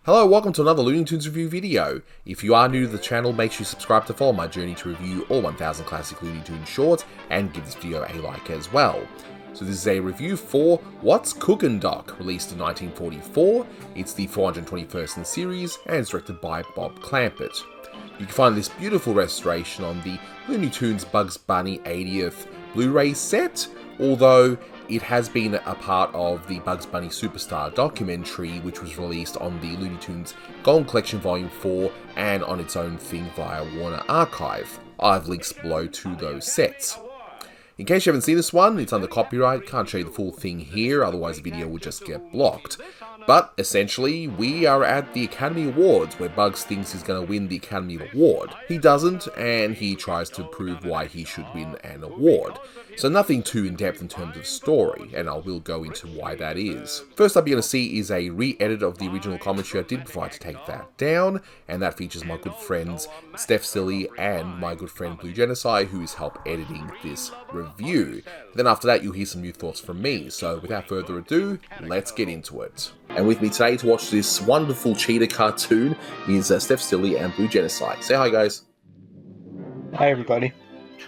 Hello, welcome to another Looney Tunes review video. If you are new to the channel, make sure you subscribe to follow my journey to review all 1000 classic Looney Tunes shorts, and give this video a like as well. So this is a review for What's Cookin Doc, released in 1944. It's the 421st in the series, and it's directed by Bob Clampett. You can find this beautiful restoration on the Looney Tunes Bugs Bunny 80th Blu-ray set, although it has been a part of the Bugs Bunny Superstar documentary, which was released on the Looney Tunes Golden Collection Volume 4 and on its own thing via Warner Archive. I have links below to those sets. In case you haven't seen this one, it's under copyright, can't show you the full thing here, otherwise the video would just get blocked. But essentially, we are at the Academy Awards, where Bugs thinks he's going to win the Academy Award. He doesn't, and he tries to prove why he should win an award. So nothing too in-depth in terms of story, and I will go into why that is. First up you're going to see is a re-edit of the original commentary I did provide to take that down, and that features my good friends Steph Silly and my good friend Blue Genocide, who is help editing this review. Then after that you'll hear some new thoughts from me, so without further ado, let's get into it. And with me today to watch this wonderful cheetah cartoon is Steph Silly and Blue Genocide. Say hi, guys. Hi, everybody.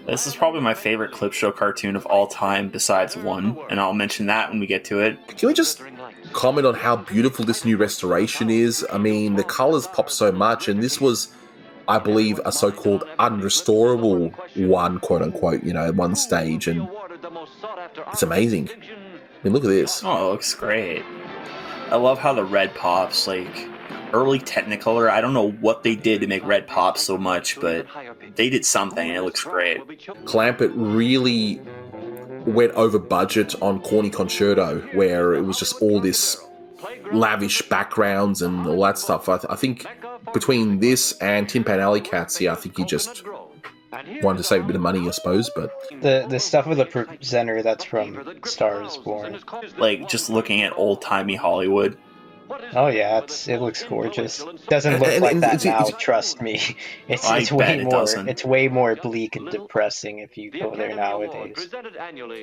This is probably my favorite clip show cartoon of all time, besides one, and I'll mention that when we get to it. Can we just comment on how beautiful this new restoration is? I mean, the colours pop so much, and this was, I believe, a so-called unrestorable one, quote-unquote, you know, at one stage, and it's amazing. I mean, look at this. Oh, it looks great. I love how the red pops, like, early Technicolor. I don't know what they did to make red pop so much, but they did something, and it looks great. Clampett really went over budget on Corny Concerto, where it was just all this lavish backgrounds and all that stuff. I think between this and Tin Pan Alley Cats, I think he just wanted to save a bit of money, I suppose, but... The stuff with the presenter, that's from Star is Born. Like, just looking at old-timey Hollywood. Oh yeah, it looks gorgeous. Doesn't look like that now, trust me. It's way more bleak and depressing if you go there nowadays.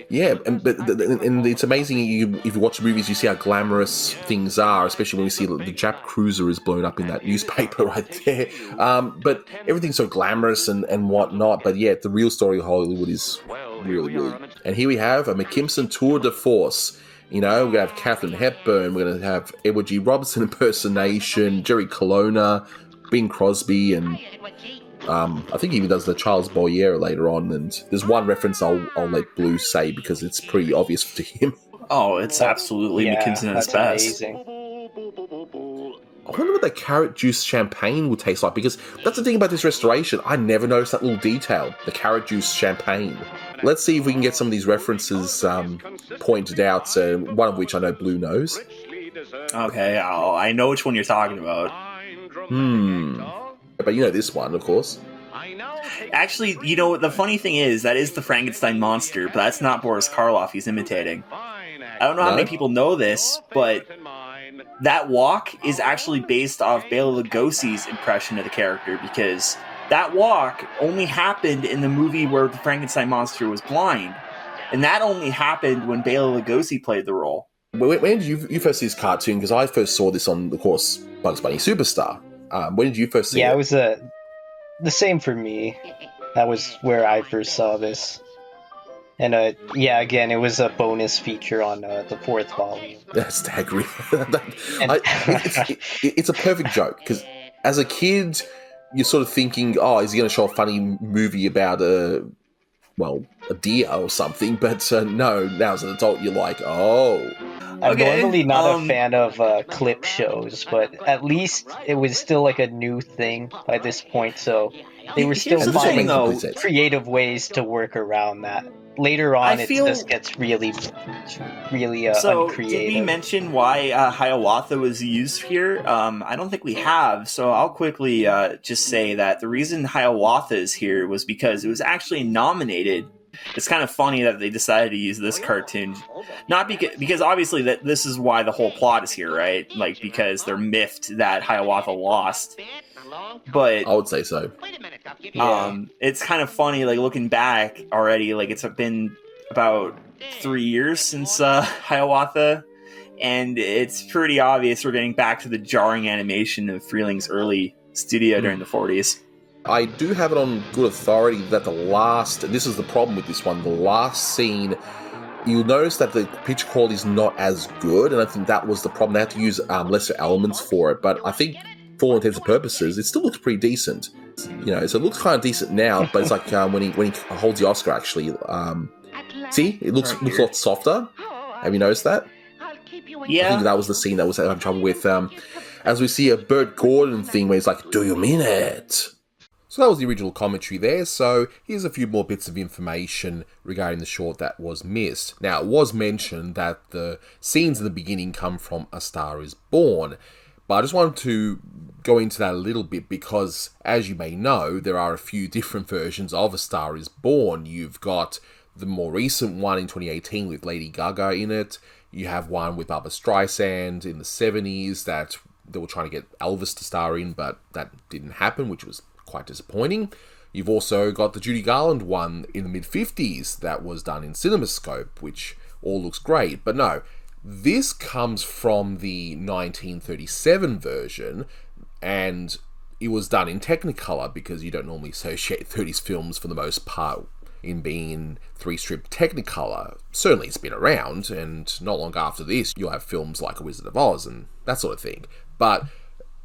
Yeah, and it's amazing if you watch the movies, you see how glamorous things are, especially when you see the Jap cruiser is blown up in that newspaper right there. But everything's so glamorous and whatnot, but yeah, the real story of Hollywood is really. And here we have a McKimson tour de force. You know, we're going to have Katharine Hepburn, we're going to have Edward G. Robinson impersonation, Jerry Colonna, Bing Crosby, and I think he even does the Charles Boyer later on, and there's one reference I'll let Blue say because it's pretty obvious to him. Oh, it's absolutely McKimson at his best. Amazing. I wonder what the carrot juice champagne would taste like, because that's the thing about this restoration. I never noticed that little detail, the carrot juice champagne. Let's see if we can get some of these references pointed out, one of which I know Blue knows. Okay, I know which one you're talking about. But you know this one, of course. Actually, you know, the funny thing is, that is the Frankenstein monster, but that's not Boris Karloff he's imitating. I don't know how many people know this, but that walk is actually based off Bela Lugosi's impression of the character, because that walk only happened in the movie where the Frankenstein monster was blind. And that only happened when Bela Lugosi played the role. When did you first see this cartoon? Because I first saw this on, of course, Bugs Bunny Superstar. When did you first see it? Yeah, it was the same for me. That was where I first saw this. And again, it was a bonus feature on the fourth volume. That's staggering. It's a perfect joke, because as a kid, you're sort of thinking, oh, is he going to show a funny movie about a deer or something? But no, now as an adult, you're like, oh. I'm normally not a fan of clip shows, but at least it was still like a new thing by this point, so they were still finding creative ways to work around that. Later on, it just gets really so, uncreative. Did we mention why Hiawatha was used here? I don't think we have, so I'll quickly just say that the reason Hiawatha is here was because it was actually nominated. It's kind of funny that they decided to use this cartoon. Not because obviously that this is why the whole plot is here, right? Like, because they're miffed that Hiawatha lost. But I would say so. It's kind of funny, like, looking back already, like, it's been about 3 years since Hiawatha, and it's pretty obvious we're getting back to the jarring animation of Freeling's early studio during the 40s. I do have it on good authority that and this is the problem with this one, the last scene, you'll notice that the picture quality is not as good, and I think that was the problem. They had to use lesser elements for it, but I think for all intents and purposes, it still looks pretty decent. So it looks kind of decent now, but it's like when he holds the Oscar, actually. See? It looks a lot softer. Have you noticed that? Yeah. I think that was the scene that was having trouble with, as we see a Burt Gordon thing where he's like, "Do you mean it?" So that was the original commentary there, so here's a few more bits of information regarding the short that was missed. Now, it was mentioned that the scenes in the beginning come from A Star Is Born, but I just wanted to go into that a little bit because, as you may know, there are a few different versions of A Star Is Born. You've got the more recent one in 2018 with Lady Gaga in it. You have one with Barbra Streisand in the 70s that they were trying to get Elvis to star in, but that didn't happen, which was quite disappointing. You've also got the Judy Garland one in the mid-50s that was done in CinemaScope, which all looks great. But no, this comes from the 1937 version, and it was done in Technicolor because you don't normally associate 30s films for the most part in being in 3-strip Technicolor. Certainly it's been around, and not long after this you'll have films like A Wizard of Oz and that sort of thing. But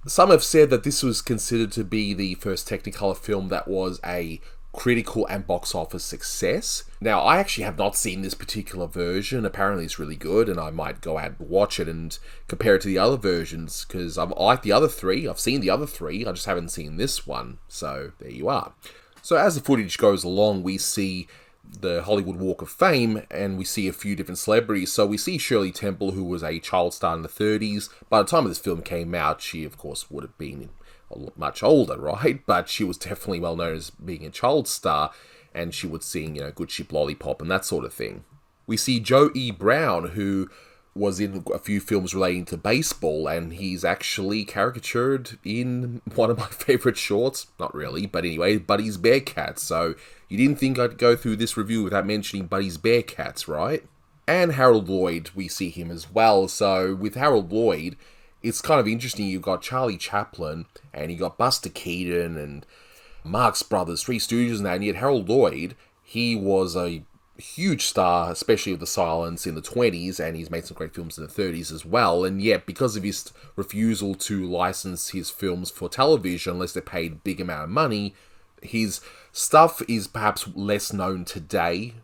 some have said that this was considered to be the first Technicolor film that was a critical and box office success. Now, I actually have not seen this particular version. Apparently it's really good, and I might go out and watch it and compare it to the other versions, because I like the other three. I've seen the other three, I just haven't seen this one. So there you are. So as the footage goes along, we see the Hollywood Walk of Fame, and we see a few different celebrities. So we see Shirley Temple, who was a child star in the 30s. By the time this film came out, she, of course, would have been much older, right? But she was definitely well known as being a child star, and she would sing, Good Ship Lollipop and that sort of thing. We see Joe E. Brown, who was in a few films relating to baseball, and he's actually caricatured in one of my favourite shorts. Not really, but anyway, Buddy's Bearcats. So you didn't think I'd go through this review without mentioning Buddy's Bearcats, right? And Harold Lloyd, we see him as well. So with Harold Lloyd, it's kind of interesting. You've got Charlie Chaplin, and you got Buster Keaton, and Marx Brothers, Three Stooges, and that. And yet Harold Lloyd, he was a huge star, especially with The Silence in the 20s, and he's made some great films in the 30s as well. And yet, because of his refusal to license his films for television unless they paid big amount of money, his stuff is perhaps less known today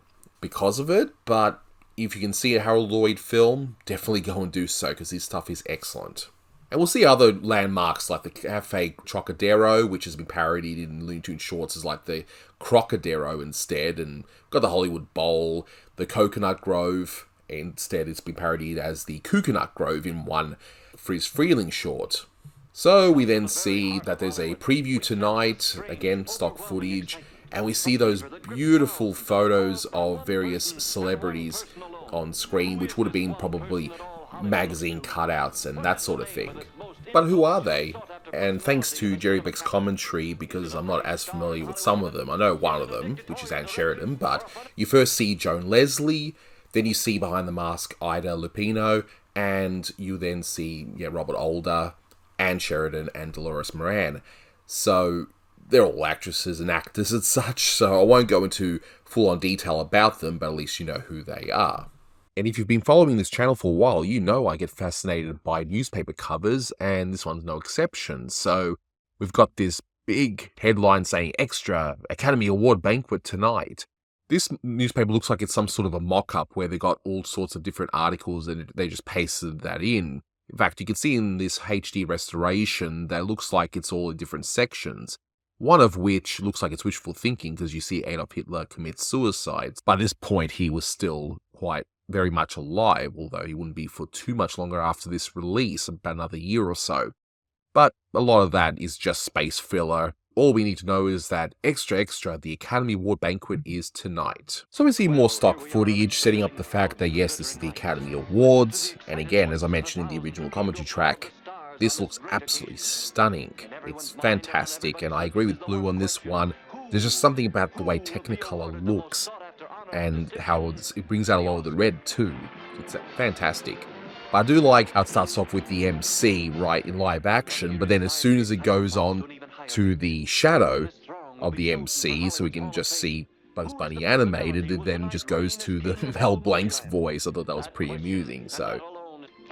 because of it. But if you can see a Harold Lloyd film, definitely go and do so, because his stuff is excellent. And we'll see other landmarks like the Cafe Trocadero, which has been parodied in Looney Tunes shorts as like the Crocodero instead, and got the Hollywood Bowl, the Coconut Grove. Instead, it's been parodied as the Coconut Grove in one Friz Freleng short. So we then see that there's a preview tonight, again, stock footage, and we see those beautiful photos of various celebrities on screen, which would have been probably magazine cutouts and that sort of thing. But who are they? And thanks to Jerry Beck's commentary, because I'm not as familiar with some of them. I know one of them, which is Anne Sheridan, but you first see Joan Leslie, then you see behind the mask Ida Lupino, and you then see Robert Older, Anne Sheridan, and Dolores Moran. So they're all actresses and actors and such, so I won't go into full-on detail about them, but at least you know who they are. And if you've been following this channel for a while, you know I get fascinated by newspaper covers, and this one's no exception. So we've got this big headline saying, "Extra, Academy Award Banquet tonight." This newspaper looks like it's some sort of a mock-up where they got all sorts of different articles and they just pasted that in. In fact, you can see in this HD restoration that looks like it's all in different sections. One of which looks like it's wishful thinking, because you see Adolf Hitler commit suicide. By this point, he was still very much alive, although he wouldn't be for too much longer after this release, about another year or so. But a lot of that is just space filler. All we need to know is that extra, the Academy Award Banquet is tonight. So we see more stock footage setting up the fact that yes, this is the Academy Awards, and again, as I mentioned in the original commentary track, this looks absolutely stunning. It's fantastic, and I agree with Blue on this one. There's just something about the way Technicolor looks, and how it brings out a lot of the red too. It's fantastic. But I do like how it starts off with the MC, right, in live action, but then as soon as it goes on to the shadow of the MC, so we can just see Bugs Bunny animated, it then just goes to the Mel Blanc's voice. I thought that was pretty amusing. So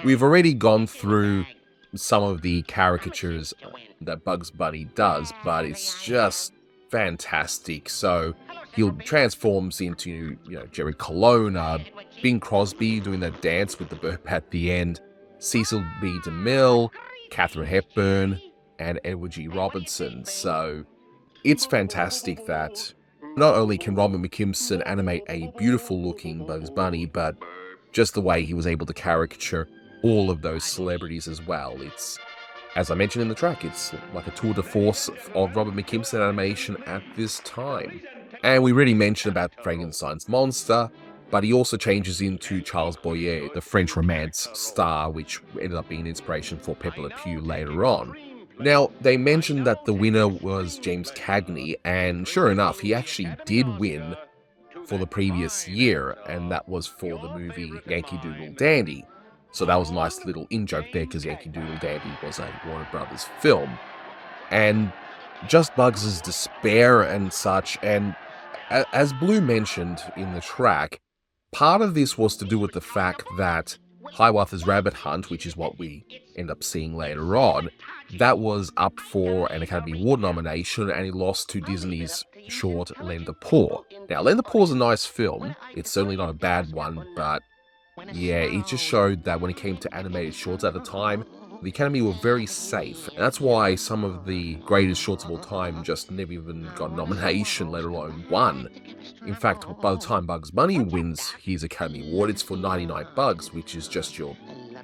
we've already gone through some of the caricatures that Bugs Bunny does, but it's just fantastic. So he transforms into, Jerry Colonna, Bing Crosby doing that dance with the burp at the end, Cecil B. DeMille, Katharine Hepburn, and Edward G. Robinson. So it's fantastic that not only can Robert McKimson animate a beautiful-looking Bugs Bunny, but just the way he was able to caricature all of those celebrities as well. It's, as I mentioned in the track, it's like a tour de force of Robert McKimson animation at this time. And we already mentioned about Frankenstein's monster, but he also changes into Charles Boyer, the French Romance star, which ended up being an inspiration for Pepe Le Pew later on. Now, they mentioned that the winner was James Cagney, and sure enough, he actually did win for the previous year, and that was for the movie Yankee Doodle Dandy. So that was a nice little in-joke there, because Yankee Doodle Dandy was a Warner Brothers film. And just Bugs' despair and such, and as Blue mentioned in the track, part of this was to do with the fact that Hiawatha's Rabbit Hunt, which is what we end up seeing later on, that was up for an Academy Award nomination, and he lost to Disney's short Lend a Paw. Now, Lend a Paw is a nice film. It's certainly not a bad one, but yeah, it just showed that when it came to animated shorts at the time, the Academy were very safe. And that's why some of the greatest shorts of all time just never even got a nomination, let alone won. In fact, by the time Bugs Bunny wins his Academy Award, it's for 99 Bugs, which is just your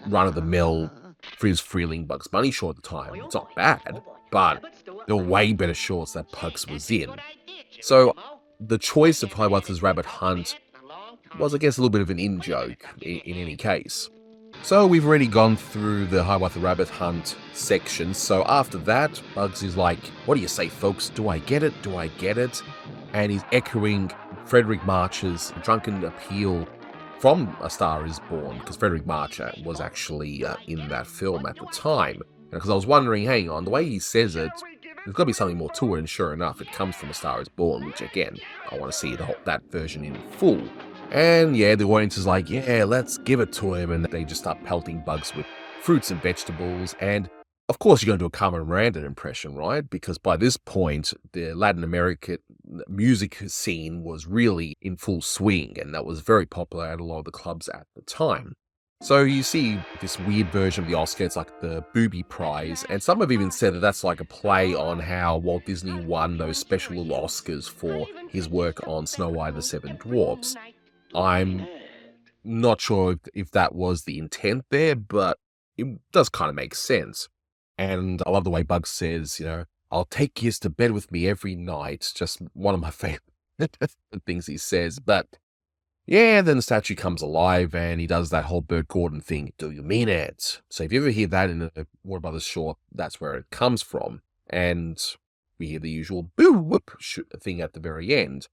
run-of-the-mill Friz Freleng Bugs Bunny short at the time. It's not bad, but there were way better shorts that Bugs was in. So the choice of Hiawatha's Rabbit Hunt was, I guess, a little bit of an in-joke in any case. So we've already gone through the Hiawatha Rabbit Hunt section, so after that, Bugs is like, what do you say, folks? Do I get it? Do I get it? And he's echoing Frederick March's drunken appeal from A Star Is Born, because Frederick March was actually in that film at the time. Because I was wondering, hang on, the way he says it, there's got to be something more to it, and sure enough, it comes from A Star Is Born, which again, I want to see that version in full. And yeah, the audience is like, yeah, let's give it to him, and they just start pelting Bugs with fruits and vegetables, and of course you're going to do a Carmen Miranda impression, right? Because by this point, the Latin American music scene was really in full swing, and that was very popular at a lot of the clubs at the time. So you see this weird version of the Oscar, it's like the Booby Prize, and some have even said that that's like a play on how Walt Disney won those special little Oscars for his work on Snow White and the Seven Dwarfs. I'm not sure if that was the intent there, but it does kind of make sense. And I love the way Bugs says, I'll take yous to bed with me every night. Just one of my favorite things he says. But yeah, then the statue comes alive and he does that whole Bert Gordon thing. Do you mean it? So if you ever hear that in a Warner Brothers short, that's where it comes from. And we hear the usual boo whoop thing at the very end.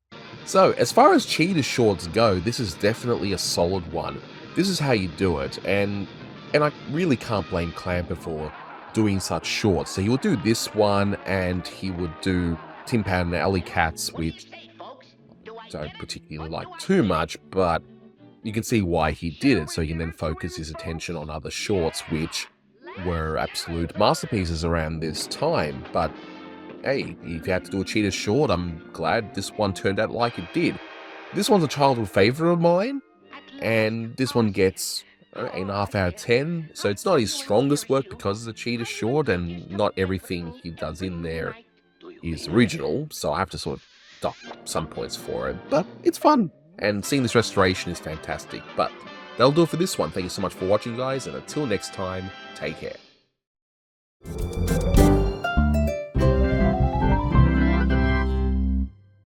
So as far as cheetah shorts go, this is definitely a solid one. This is how you do it, and I really can't blame Clamper for doing such shorts. So he would do this one, and he would do Tin Pan and Alley Cats, which I don't particularly like too much, but you can see why he did it, so he can then focus his attention on other shorts, which were absolute masterpieces around this time. But hey, if you had to do a cheetah short, I'm glad this one turned out like it did. This one's a childhood favorite of mine, and this one gets 8.5 out of 10, so it's not his strongest work because it's a cheetah short, and not everything he does in there is original, so I have to sort of dock some points for it, but it's fun, and seeing this restoration is fantastic. But that'll do it for this one. Thank you so much for watching, guys, and until next time, take care.